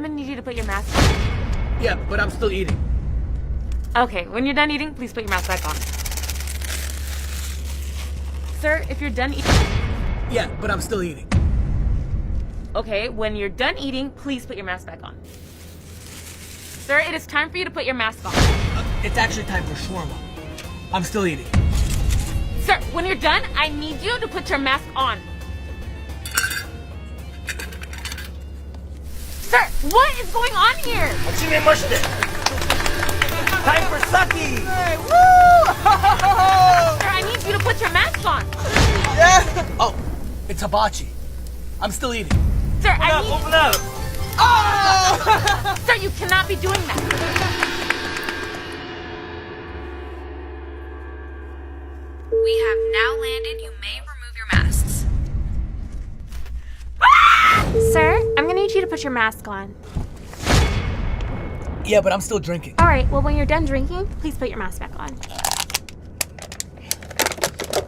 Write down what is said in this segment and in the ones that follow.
I'm gonna need you to put your mask on. Yeah, but I'm still eating. Okay, when you're done eating, please put your mask back on. Sir, if you're done eating... Yeah, but I'm still eating. Okay, when you're done eating, please put your mask back on. Sir, it is time for you to put your mask on. It's actually time for shawarma. I'm still eating. Sir, when you're done, I need you to put your mask on. Sir, what is going on here? Time for sake! Hey, woo! Sir, I need you to put your mask on. Yeah! Oh, it's hibachi. I'm still eating. Sir, I need... Open up! Oh! Sir, you cannot be doing that. We have now landed. You may remove your masks. Sir, I'm gonna need you to put your mask on. Yeah, but I'm still drinking. All right, well, when you're done drinking, please put your mask back on.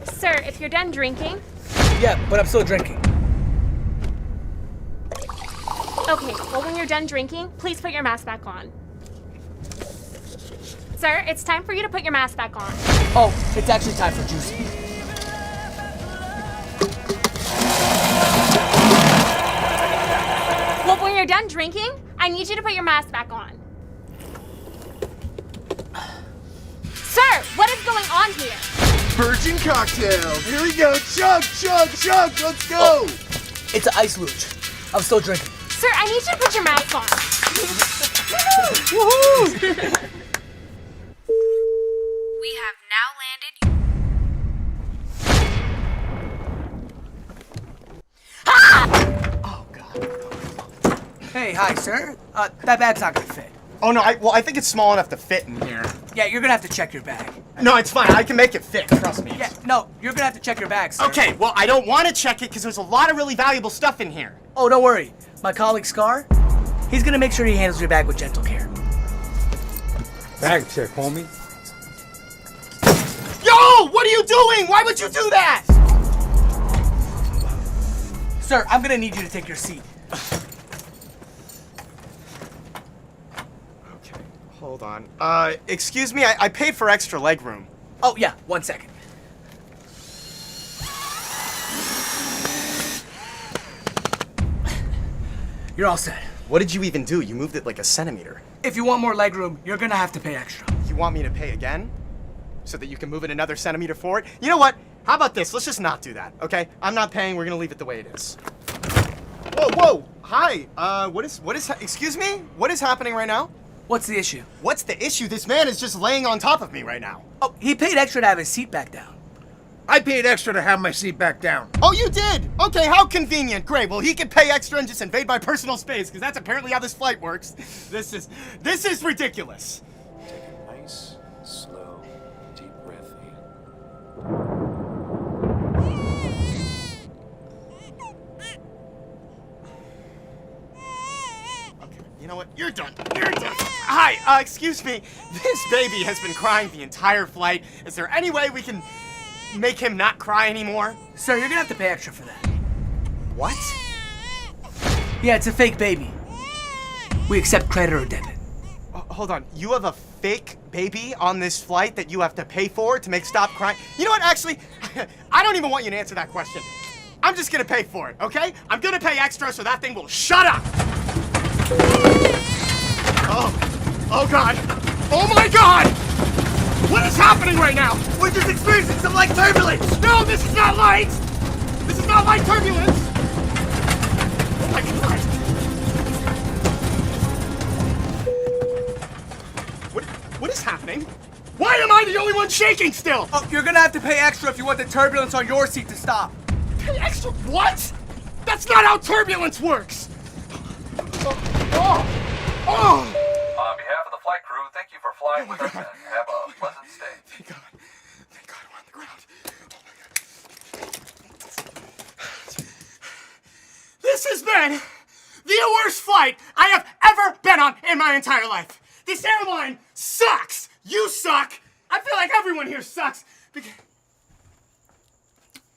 Sir, if you're done drinking... Yeah, but I'm still drinking. Okay, well, when you're done drinking, please put your mask back on. Sir, it's time for you to put your mask back on. Oh, it's actually time for juicing. Well, when you're done drinking, I need you to put your mask back on. Sir, what is going on here? Virgin cocktail. Here we go. Chug, chug, chug. Let's go. Oh, it's an ice luge. I'm still drinking. Sir, I need you to put your mask on. Woohoo! We have now landed. Oh, God. Hey, hi, sir. That bag's not gonna fit. Oh no, I think it's small enough to fit in here. Yeah, you're gonna have to check your bag. No, it's fine. I can make it fit. Trust me. Yeah, no, you're gonna have to check your bag, sir. Okay, well, I don't want to check it because there's a lot of really valuable stuff in here. Oh, don't worry. My colleague Scar, he's gonna make sure he handles your bag with gentle care. Bag check, homie. Yo, what are you doing? Why would you do that? Sir, I'm gonna need you to take your seat. Okay, hold on. Excuse me, I paid for extra leg room. Oh, yeah, 1 second. You're all set. What did you even do? You moved it like a centimeter. If you want more leg room, you're gonna have to pay extra. You want me to pay again? So that you can move it another centimeter forward? You know what? How about this? Let's just not do that, okay? I'm not paying. We're gonna leave it the way it is. Whoa, whoa! Hi. Excuse me? What is happening right now? What's the issue? What's the issue? This man is just laying on top of me right now. Oh, he paid extra to have his seat back down. I paid extra to have my seat back down. Oh, you did? Okay, how convenient. Great. Well, he can pay extra and just invade my personal space, because that's apparently how this flight works. This is ridiculous. Take a nice, slow, deep breath in. You know what? You're done. You're done. Hi, excuse me. This baby has been crying the entire flight. Is there any way we can make him not cry anymore? Sir, you're gonna have to pay extra for that. What? Yeah, it's a fake baby. We accept credit or debit. Hold on. You have a fake baby on this flight that you have to pay for to make stop crying? You know what? Actually, I don't even want you to answer that question. I'm just gonna pay for it, okay? I'm gonna pay extra so that thing will shut up! Oh God! Oh my God! What is happening right now? We're just experiencing some light turbulence! No, this is not light! This is not light turbulence! Oh my God! What is happening? Why am I the only one shaking still? Oh, you're gonna have to pay extra if you want the turbulence on your seat to stop. Pay extra? What? That's not how turbulence works! Oh! On behalf of the flight crew, thank you for flying with us and have a pleasant stay. Thank God. Thank God we're on the ground. Oh my God. This has been the worst flight I have ever been on in my entire life. This airline sucks. You suck. I feel like everyone here sucks.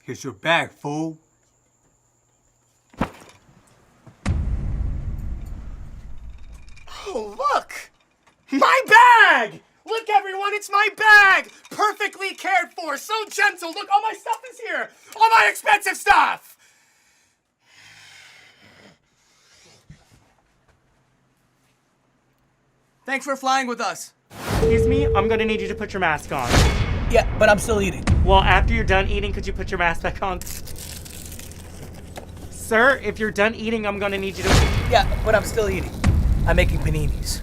Here's your bag, fool. Oh, look! My bag! Look, everyone, it's my bag! Perfectly cared for, so gentle. Look, all my stuff is here. All my expensive stuff! Thanks for flying with us. Excuse me, I'm gonna need you to put your mask on. Yeah, but I'm still eating. Well, after you're done eating, could you put your mask back on? Sir, if you're done eating, I'm gonna need you to... Yeah, but I'm still eating. I'm making paninis.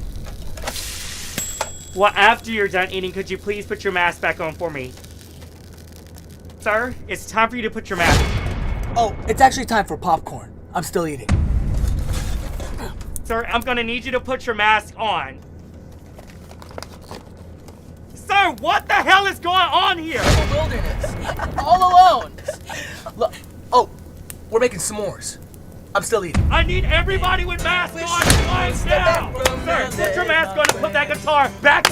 Well, after you're done eating, could you please put your mask back on for me? Sir, it's time for you to put your mask... Oh, it's actually time for popcorn. I'm still eating. Sir, I'm gonna need you to put your mask on. Sir, what the hell is going on here? In the wilderness. All alone. Look. Oh, we're making s'mores. I'm still eating. I need everybody with masks on right now! Sir, put your mask on and put that guitar back.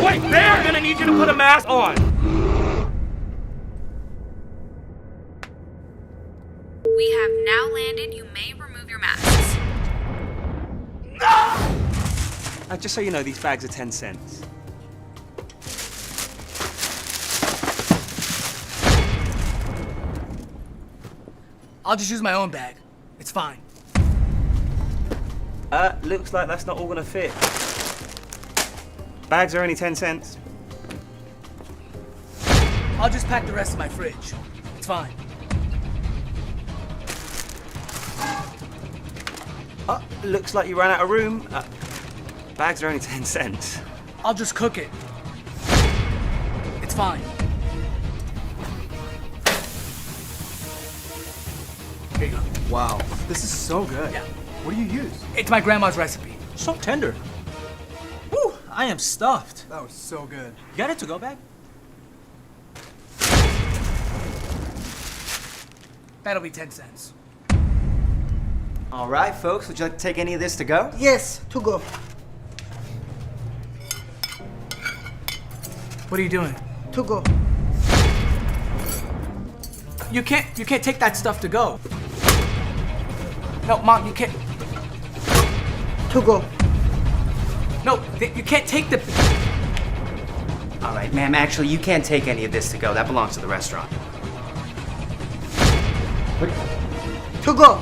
Wait, they're gonna need you to put a mask on. We have now landed. You may remove your masks. Just so you know, these bags are 10 cents. I'll just use my own bag. It's fine. Looks like that's not all gonna fit. Bags are only 10 cents. I'll just pack the rest in my fridge. It's fine. Looks like you ran out of room. Bags are only 10 cents. I'll just cook it. It's fine. Here you go. Wow, this is so good. Yeah. What do you use? It's my grandma's recipe. So tender. Woo, I am stuffed. That was so good. You got it to go bag? That'll be 10 cents. All right, folks, would you like to take any of this to go? Yes, to go. What are you doing? To go. You can't take that stuff to go. No, Mom, you can't. To go. No, you can't take the... All right, ma'am, actually, you can't take any of this to go. That belongs to the restaurant. To go.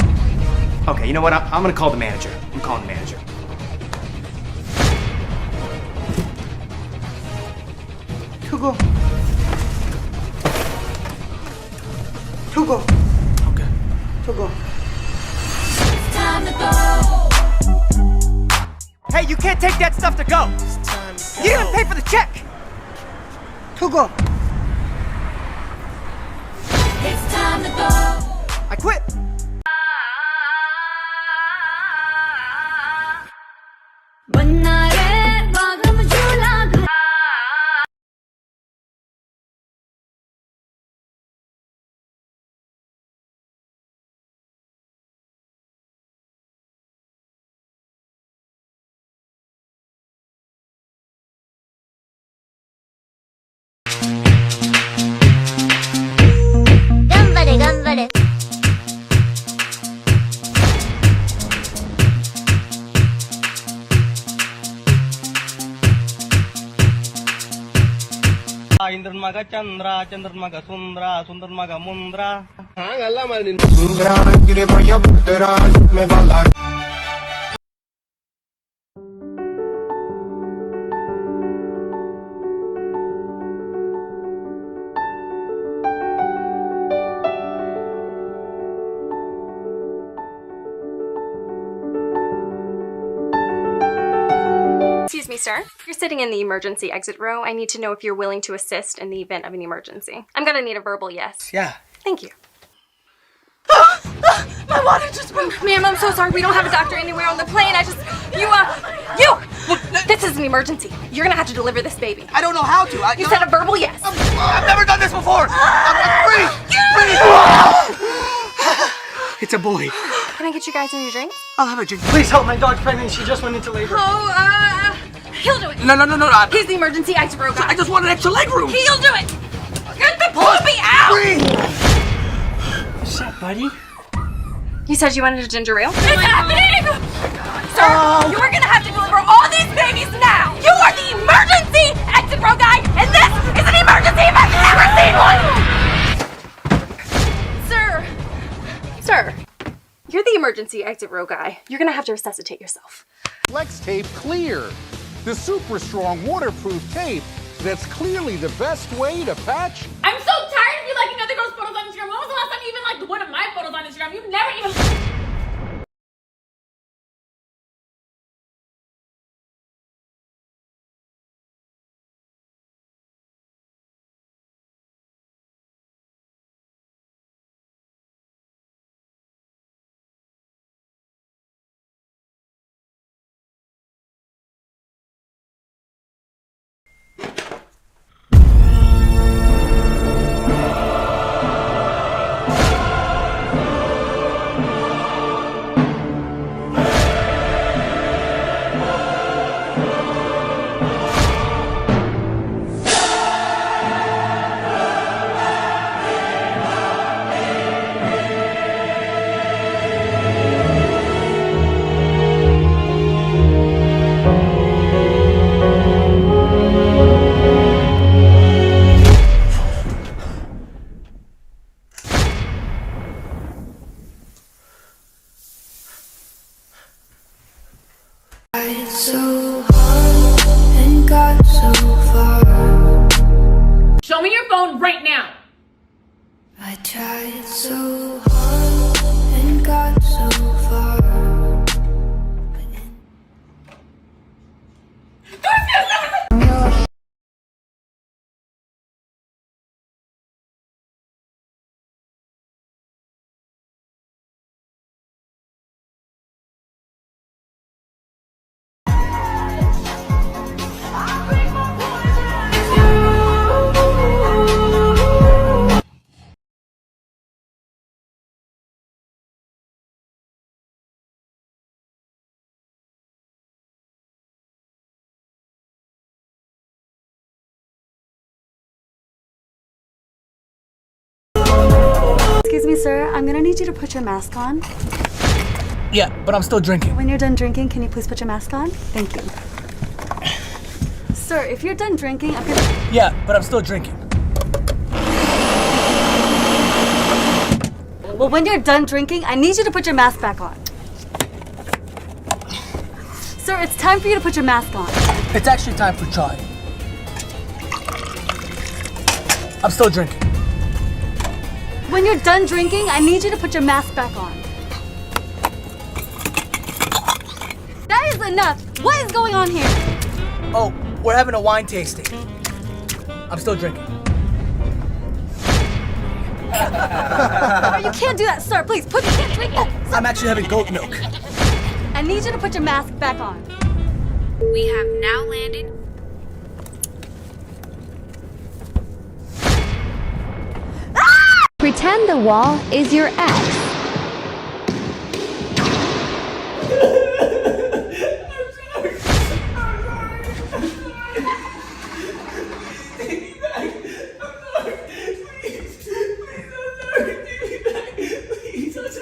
Okay, you know what? I'm gonna call the manager. I'm calling the manager. To go. To go. Okay. To go. Hey, you can't take that stuff to go! You didn't even pay for the check! To go. It's time to go. I quit! ಇಂದ್ರನ್ ಮಗ ಚಂದ್ರ ಚಂದ್ರನ್ ಮಗ ಸುಂದ್ರ ಸುಂದ್ರನ್ ಮಗ ಮುಂದ್ರ ಹಂಗಲ್ಲ ಮಾಡಿ Excuse me, sir. You're sitting in the emergency exit row. I need to know if you're willing to assist in the event of an emergency. I'm gonna need a verbal yes. Yeah. Thank you. My water just broke. Ma'am, I'm so sorry. We don't have a doctor anywhere on the plane. This is an emergency. You're gonna have to deliver this baby. I don't know how to. You said a verbal yes. I've never done this before. Breathe. It's a boy. Can I get you guys any drinks? I'll have a drink. Please help, my dog's pregnant. She just went into labor. He'll do it. No. He's the emergency exit row guy. I just want an extra leg room. He'll do it. Get the puppy out. What's up, buddy? You said you wanted a ginger ale? It's happening! Sir, you are gonna have to deliver all these babies now! You are the emergency exit row guy, and this is an emergency if I've ever seen one! Sir, you're the emergency exit row guy. You're gonna have to resuscitate yourself. Flex Tape Clear, the super strong waterproof tape that's clearly the best way to patch. I'm so tired of you liking other girls' photos on Instagram. When was the last time you even liked one of my photos on Instagram? You never even... So hard and got so far. Show me your phone right now. I tried so hard and got so far. Excuse me, sir. I'm gonna need you to put your mask on. Yeah, but I'm still drinking. When you're done drinking, can you please put your mask on? Thank you. Sir, if you're done drinking, I'm gonna... Yeah, but I'm still drinking. Well, when you're done drinking, I need you to put your mask back on. Sir, it's time for you to put your mask on. It's actually time for trying. I'm still drinking. When you're done drinking, I need you to put your mask back on. That is enough. What is going on here? Oh, we're having a wine tasting. I'm still drinking. Oh, you can't do that, sir. Please, you can't drink that. I'm actually having goat milk. I need you to put your mask back on. We have now landed. Pretend the wall is your ex.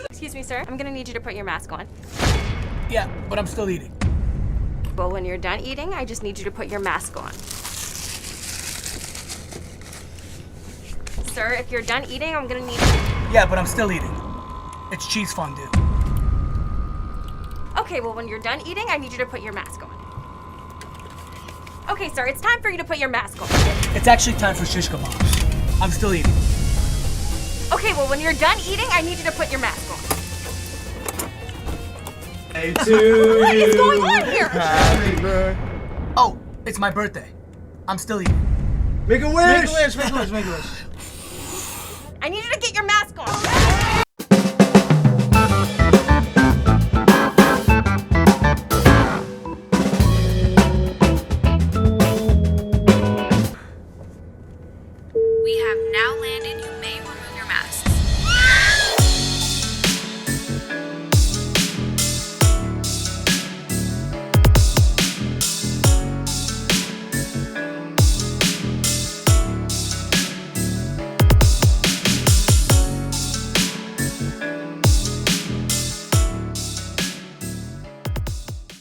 Excuse me, sir. I'm gonna need you to put your mask on. Yeah, but I'm still eating. Well, when you're done eating, I just need you to put your mask on. Sir, if you're done eating, I'm gonna need... Yeah, but I'm still eating. It's cheese fondue. Okay, well, when you're done eating, I need you to put your mask on. Okay, sir, it's time for you to put your mask on. It's actually time for shish kebabs. I'm still eating. Okay, well, when you're done eating, I need you to put your mask on. Hey, to What is going on here? Happy birthday. Oh, it's my birthday. I'm still eating. Make a wish. Make a wish. Make a wish. Make a wish. I need you to get your mask on.